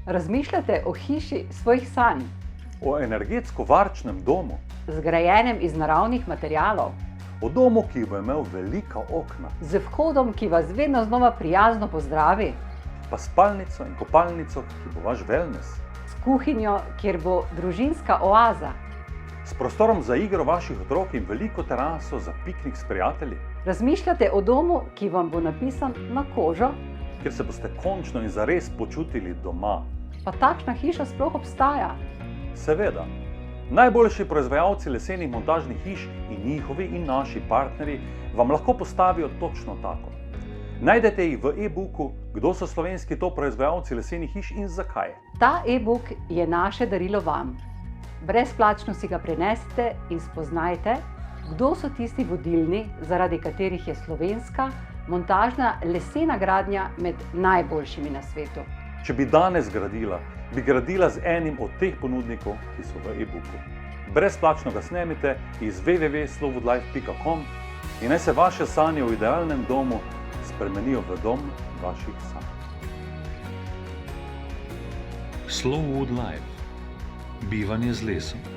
Razmišljate o hiši svojih sanj, O energetsko varčnem domu, zgrajenem iz naravnih materialov, o domu, ki bo imel velika okna, z vhodom, ki vas vedno znova prijazno pozdravi, pa spalnico in kopalnico, ki bo vaš wellness, s kuhinjo, kjer bo družinska oaza. s prostorom za igro vaših otrok in veliko teraso za piknik s prijatelji, Razmišljate o domu, ki vam bo napisan na kožo, kjer se boste končno in zares počutili doma. pa takšna hiša sploh obstaja. Seveda, najboljši proizvajalci lesenih montažnih hiš in njihovi in naši partnerji vam lahko postavijo točno tako. Najdete jih v e-booku Kdo so slovenski top proizvajalci lesenih hiš in zakaj. Ta e-book je naše darilo vam. Brezplačno si ga prenesite in spoznajte, kdo so tisti vodilni, zaradi katerih je slovenska montažna lesena gradnja med najboljšimi na svetu. Če bi danes gradila, bi gradila z enim od teh ponudnikov, ki so v e-booku. Brezplačno ga snemite iz www.slowwoodlife.com in naj se vaše sanje o idealnem domu spremenijo v dom vaših sanj. Slow Wood Life. Bivanje z lesom.